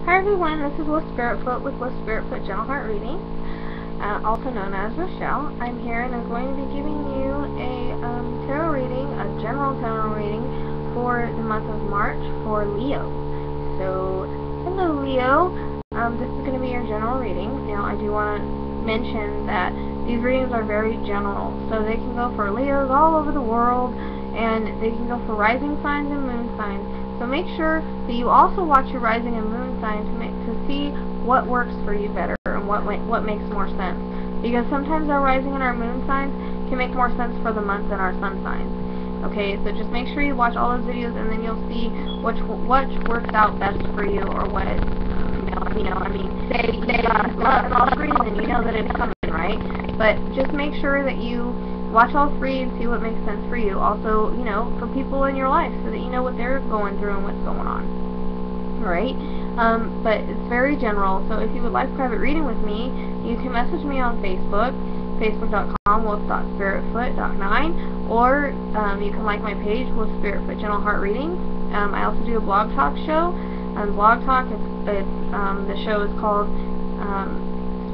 Hi everyone, this is Liz Spiritfoot with Liz Spiritfoot Gentle Heart Reading, also known as Rochelle. I'm here and I'm going to be giving you a tarot reading, a general tarot reading for the month of March for Leo. So, hello Leo, this is going to be your general reading. Now I do want to mention that these readings are very general, so they can go for Leos all over the world, and they can go for rising signs and moon signs. So make sure that you also watch your rising and moon signs to see what works for you better and what makes more sense. Because sometimes our rising and our moon signs can make more sense for the month than our sun signs. Okay, so just make sure you watch all those videos, and then you'll see which works out best for you, or what say love all three, then you know that it's coming, right? But just make sure that you watch all three and see what makes sense for you. Also, for people in your life, so that you know what they're going through and what's going on. Alright? But it's very general, so if you would like private reading with me, you can message me on Facebook, facebook.com/wolf.spiritfoot.9, or you can like my page, Wolf Spiritfoot Gentle Heart Reading. I also do a blog talk show. On Blog Talk, the show is called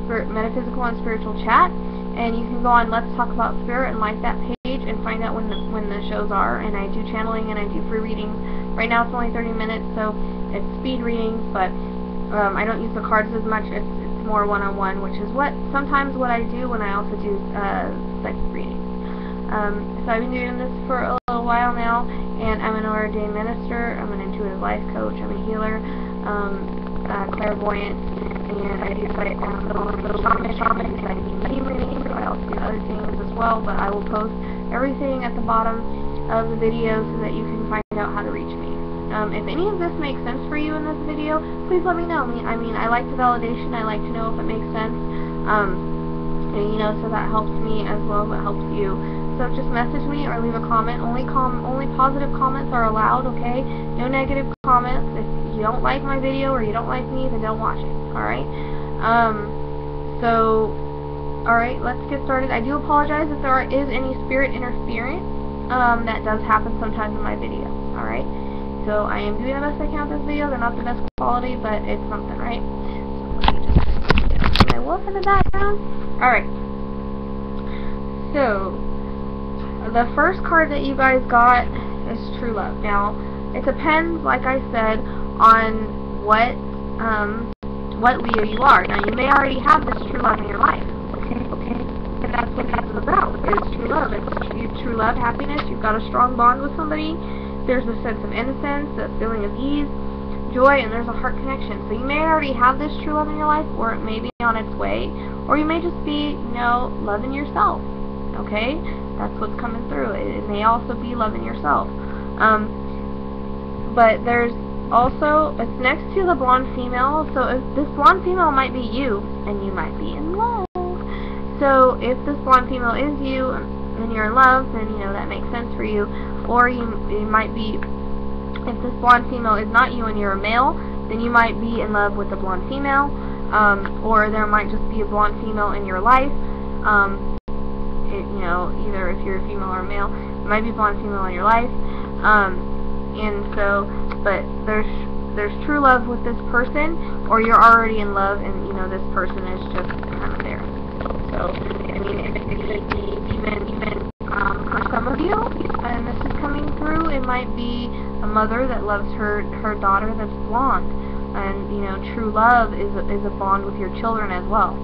Metaphysical and Spiritual Chat. And you can go on Let's Talk About Spirit and like that page and find out when the shows are. And I do channeling and I do free readings. Right now it's only 30 minutes, so it's speed readings, but I don't use the cards as much. It's more one-on-one, which is sometimes what I do when I also do psychic readings. So I've been doing this for a little while now, and I'm an ordained minister, I'm an intuitive life coach, I'm a healer, clairvoyant, and I do little shaman, I do medium readings, I also do other things as well, but I will post everything at the bottom of the video so that you can find out how to reach me. If any of this makes sense for you in this video, please let me know. I like the validation, I like to know if it makes sense, so that helps me as well as it helps you. So just message me or leave a comment. Only positive comments are allowed, okay? No negative comments. If you don't like my video or you don't like me, then don't watch it, alright? Alright, let's get started. I do apologize if there is any spirit interference. That does happen sometimes in my video, alright? So I am doing the best I can with this video. They're not the best quality, but it's something, right? So let me just get my wolf in the background. Alright. So the first card that you guys got is True Love. Now, it depends, like I said, on what Leo you are. Now, you may already have this true love in your life. Okay? And that's what this is about, is true love. It's true love, happiness. You've got a strong bond with somebody. There's a sense of innocence, a feeling of ease, joy, and there's a heart connection. So you may already have this true love in your life, or it may be on its way, or you may just be, loving yourself. Okay? That's what's coming through. It may also be loving yourself. But there's also, it's next to the blonde female, so if this blonde female might be you, and you might be in love. So if this blonde female is you, and you're in love, then, that makes sense for you. Or you might be, if this blonde female is not you and you're a male, then you might be in love with the blonde female. Or there might just be a blonde female in your life. Either if you're a female or a male, it might be a blonde female in your life. But there's true love with this person, or you're already in love, and this person is just kind of there. So it could be even for some of you, and this is coming through. It might be a mother that loves her daughter that's blonde, and true love is a bond with your children as well.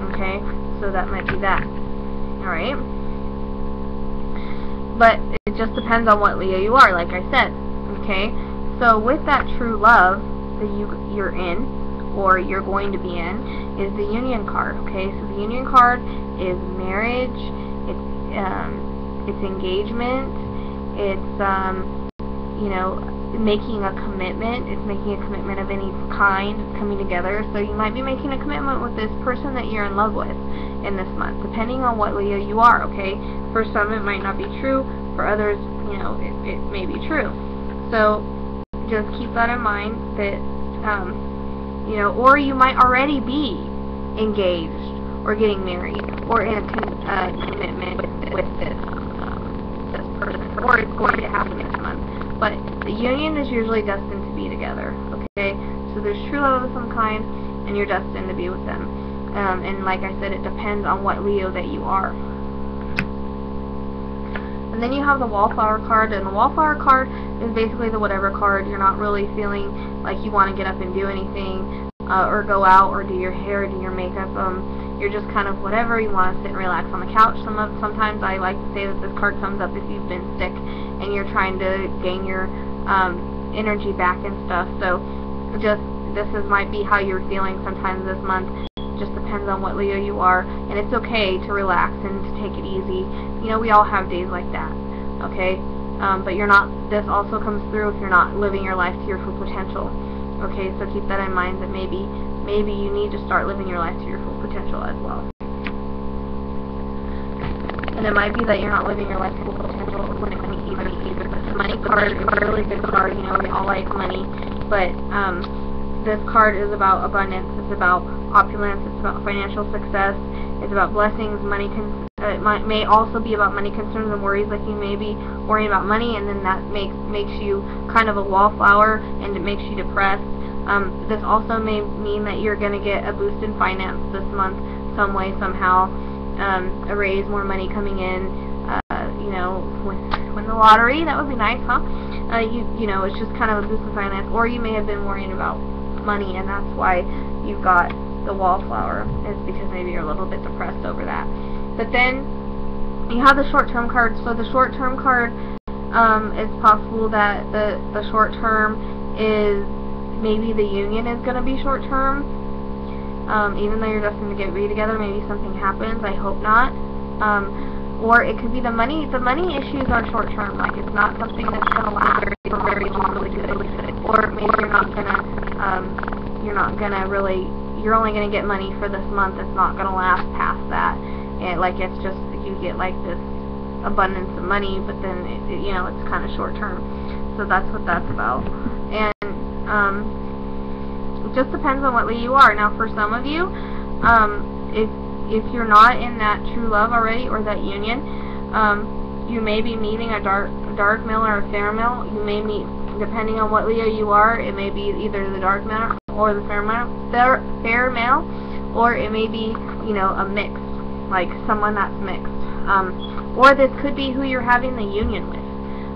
Okay, so that might be that. Alright? But it just depends on what Leo you are, like I said. Okay? So with that true love that you're in, or you're going to be in, is the Union card. Okay? So the Union card is marriage, it's engagement, it's making a commitment. It's making a commitment of any kind, coming together. So you might be making a commitment with this person that you're in love with in this month, depending on what Leo you are, okay? For some it might not be true, for others, it may be true. So just keep that in mind, that, or you might already be engaged, or getting married, or in a commitment with this person, or it's going to happen this month. But the union is usually destined to be together, okay? So there's true love of some kind, and you're destined to be with them. And like I said, it depends on what Leo that you are. And then you have the Wallflower card, and the Wallflower card is basically the whatever card. You're not really feeling like you want to get up and do anything, or go out, or do your hair, do your makeup. You're just kind of whatever. You want to sit and relax on the couch. Sometimes I like to say that this card comes up if you've been sick and you're trying to gain your energy back and stuff. So this might be how you're feeling sometimes this month. Just depends on what Leo you are, and it's okay to relax and to take it easy. You know, we all have days like that, okay? But you're not. This also comes through if you're not living your life to your full potential. Okay, so keep that in mind, that maybe you need to start living your life to your full potential as well. And it might be that you're not living your life to full potential when it comes to money either. But the money card is a really good card. You know, we all like money, but this card is about abundance. It's about opulence. It's about financial success. It's about blessings. Money may also be about money concerns and worries, like you may be worrying about money, and then that makes you kind of a wallflower, and it makes you depressed. This also may mean that you're going to get a boost in finance this month, some way, somehow, a raise, more money coming in. You know, win the lottery. That would be nice, huh? You know, it's just kind of a boost in finance. Or you may have been worrying about money, and that's why you've got the wallflower. It's because maybe you're a little bit depressed over that. But then you have the short-term card. So the short-term card, it's possible that the short-term is maybe the union is going to be short-term. Even though you're destined to get read together, maybe something happens. I hope not. Or it could be the money. The money issues are short-term. Like, it's not something that's going to last for very long, really good. Or maybe you're only going to get money for this month. It's not going to last past that. And like, it's just, you get like this abundance of money, but then you know, it's kind of short-term. So that's what that's about. And it just depends on what Leo you are. Now, for some of you, if you're not in that true love already, or that union, you may be meeting a dark male or a fair male. You may meet, depending on what Leo you are, it may be either the dark male or the fair male, or it may be, you know, a mix, like someone that's mixed. Or this could be who you're having the union with.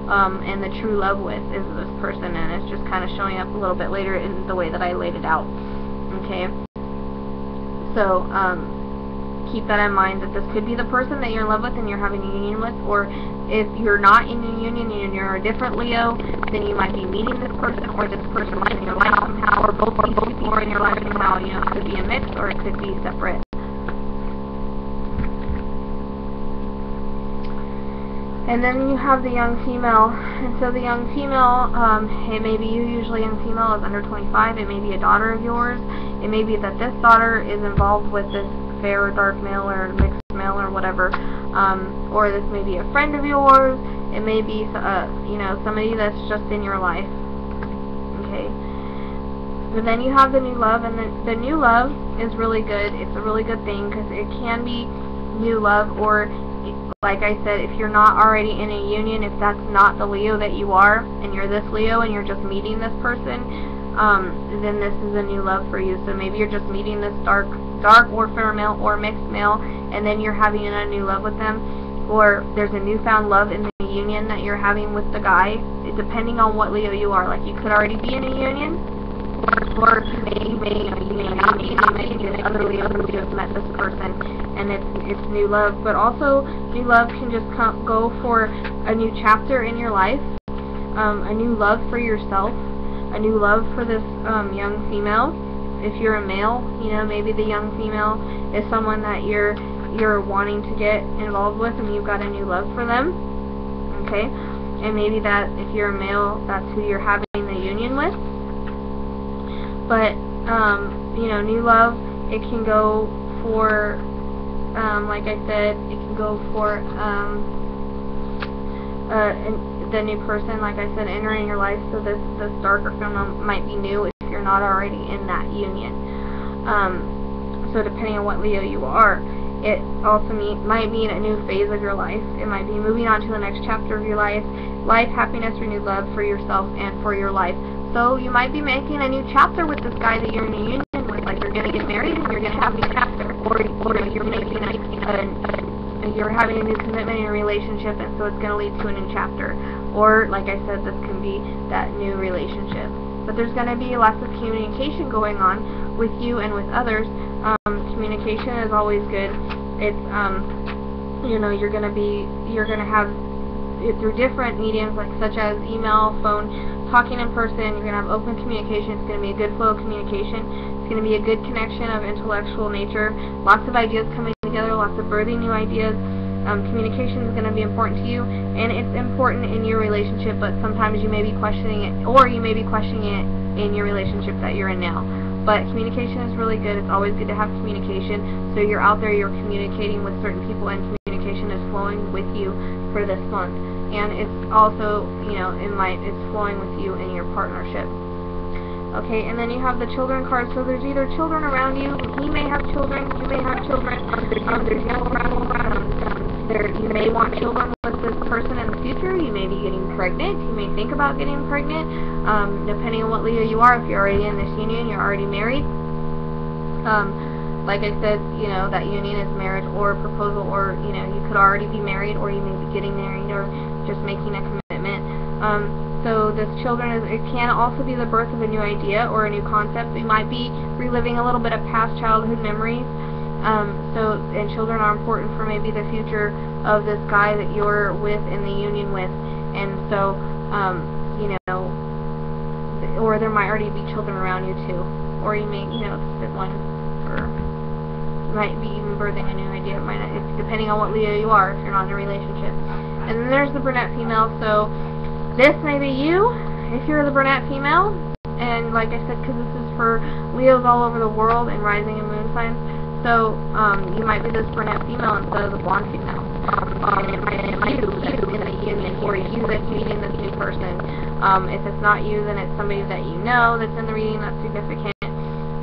And the true love with is this person, and it's just kind of showing up a little bit later in the way that I laid it out. Okay, so keep that in mind, that this could be the person that you're in love with and you're having a union with. Or if you're not in a union and you're a different Leo, then you might be meeting this person, or this person might be in your life somehow, or both people are in your life somehow. You know, it could be a mix, or it could be separate. And then you have the young female. And so the young female, it may be you, usually young female is under 25. It may be a daughter of yours. It may be that this daughter is involved with this fair or dark male or mixed male or whatever. Or this may be a friend of yours. It may be, you know, somebody that's just in your life. Okay. But then you have the new love, and the new love is really good. It's a really good thing, because it can be new love, or like I said, if you're not already in a union, if that's not the Leo that you are, and you're this Leo and you're just meeting this person, then this is a new love for you. So maybe you're just meeting this dark or fair male or mixed male, and then you're having a new love with them. Or there's a newfound love in the union that you're having with the guy, depending on what Leo you are. Like, you could already be in a union, or you may not be. Maybe other Leo who just met this person, and it's new love. But also, new love can just go for a new chapter in your life, a new love for yourself, a new love for this young female. If you're a male, you know, maybe the young female is someone that you're wanting to get involved with, and you've got a new love for them. Okay, and maybe that if you're a male, that's who you're having the union with. But you know, new love, it can go for, like I said, it can go for the new person, like I said, entering your life. So this darker film might be new if you're not already in that union. So depending on what Leo you are, it also might mean a new phase of your life. It might be moving on to the next chapter of your life, happiness, renewed love for yourself and for your life So you might be making a new chapter with this guy that you're in a union with, like you're going to get married and you're going to have a new chapter, or you're making you're having a new commitment in your relationship, and so it's going to lead to a new chapter. Or, like I said, this can be that new relationship. But there's going to be lots of communication going on with you and with others. Communication is always good. It's you know, you're going to have it through different mediums, like such as email, phone, talking in person. You're going to have open communication. It's going to be a good flow of communication. It's going to be a good connection of intellectual nature. Lots of ideas coming together, lots of birthing new ideas. Communication is going to be important to you, and it's important in your relationship, but sometimes you may be questioning it, or you may be questioning it in your relationship that you're in now. But communication is really good. It's always good to have communication. So you're out there, you're communicating with certain people, and communication is flowing with you for this month. And it's also, you know, it's flowing with you in your partnership. Okay, and then you have the children card. So there's either children around you. He may have children. You may have children. There's young around. You may want children with this person in the future. You may be getting pregnant. You may think about getting pregnant. Depending on what Leo you are. If you're already in this union, you're already married. Like I said, you know, that union is marriage or proposal, or, you know, you could already be married, or you may be getting married, or just making a commitment. So this it can also be the birth of a new idea or a new concept. You might be reliving a little bit of past childhood memories. And children are important for maybe the future of this guy that you're with in the union with. And so, you know, or there might already be children around you too. Or you may, you know, this one might be even birthing a new idea. It might not, it's depending on what Leo you are, if you're not in a relationship. And then there's the brunette female. So this may be you if you're the brunette female. And like I said, because this is for Leos all over the world and rising and moon signs. So you might be this brunette female instead of the blonde female. It might be you that's in the union, or you that's meeting this new person. If it's not you, then it's somebody that you know that's in the reading that's significant.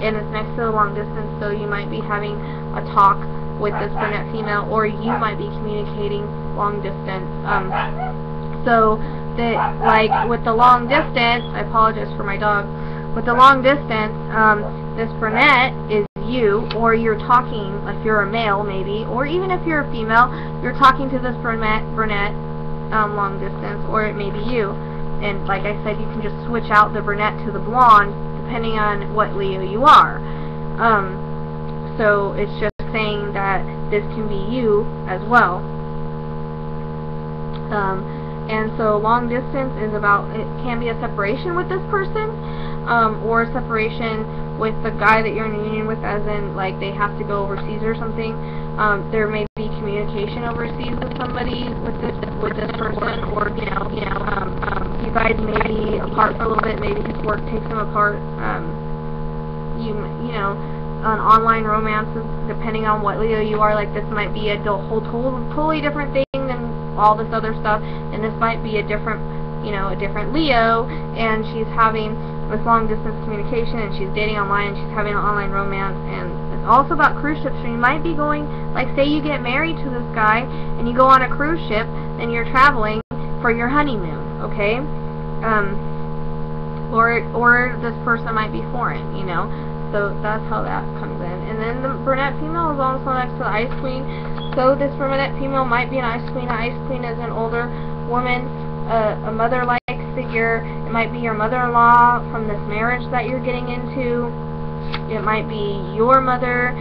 And it's next to the long distance, so you might be having a talk with this brunette female, or you might be communicating long distance. So that, like with the long distance, I apologize for my dog. With the long distance, this brunette is you, or you're talking, if you're a male maybe, or even if you're a female, you're talking to this brunette long distance, or it may be you. And like I said, you can just switch out the brunette to the blonde depending on what Leo you are. So it's just saying that this can be you as well. And so long distance is about, it can be a separation with this person, or a separation with the guy that you're in a union with, as in like they have to go overseas or something. There may be communication overseas with somebody with this person, or you guys may be apart for a little bit. Maybe his work takes him apart. You know, on online romances, depending on what Leo you are, like this might be a totally different thing than all this other stuff, and this might be a different, a different Leo, and she's having this long distance communication, and she's dating online, and she's having an online romance. And it's also about cruise ships. So you might be going, like say you get married to this guy and you go on a cruise ship and you're traveling for your honeymoon, okay? Or this person might be foreign, so that's how that comes in. And then the brunette female is also next to the Ice Queen. So this brunette female might be an Ice Queen. An Ice Queen is an older woman, a mother-like figure. It might be your mother-in-law from this marriage that you're getting into. It might be your mother.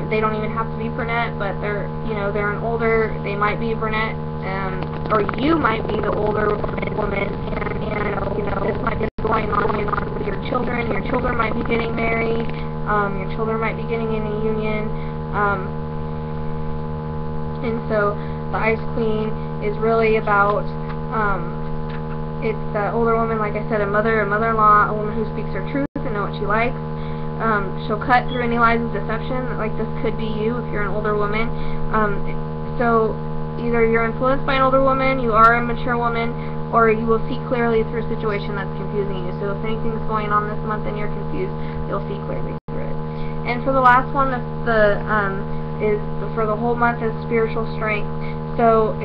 They don't even have to be brunette, but they're an older. They might be brunette, or you might be the older woman. And this might be going on with your children. Your children might be getting married. Your children might be getting in a union. And so the Ice Queen is really about. It's the older woman, like I said, a mother, a mother-in-law, a woman who speaks her truth and knows what she likes. She'll cut through any lies of deception. Like this could be you if you're an older woman. So either you're influenced by an older woman, you are a mature woman, or you will see clearly through a situation that's confusing you. So if anything's going on this month and you're confused, you'll see clearly through it. And for the last one, is for the whole month is spiritual strength. So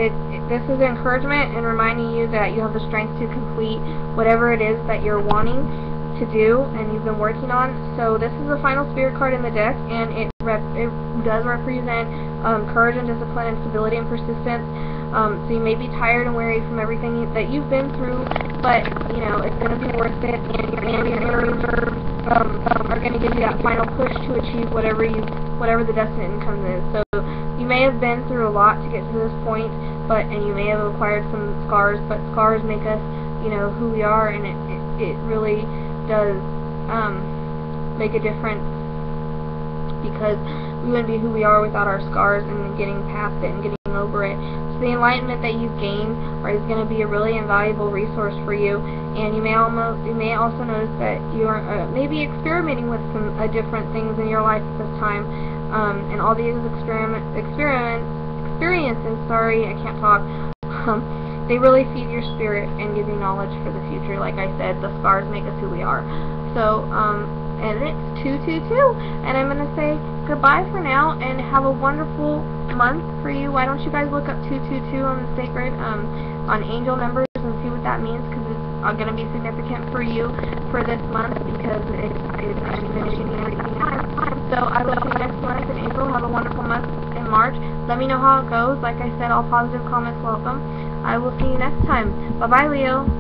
this is encouragement and reminding you that you have the strength to complete whatever it is that you're wanting to do and you've been working on. So this is the final spirit card in the deck, and it does represent courage and discipline and stability and persistence. So you may be tired and weary from everything that you've been through, but you know it's going to be worth it, and your nerves are going to give you that final push to achieve whatever the destined income is. So you may have been through a lot to get to this point, and you may have acquired some scars, but scars make us, you know, who we are, and it really does make a difference, because we wouldn't be who we are without our scars and getting past it and getting over it. So the enlightenment that you've gained is going to be a really invaluable resource for you, and you may also notice that you are maybe experimenting with some different things in your life at this time, and all these experiences, sorry, I can't talk, they really feed your spirit and give you knowledge for the future. Like I said, the scars make us who we are. So, and it's 222, and I'm going to say goodbye for now, and have a wonderful month for you. Why don't you guys look up 222 on the sacred, on angel numbers, and see what that means, because it's going to be significant for you for this month, because it's finishing everything out. So I will see you next month in April. Have a wonderful month in March. Let me know how it goes. Like I said, all positive comments welcome. I will see you next time. Bye-bye, Leo.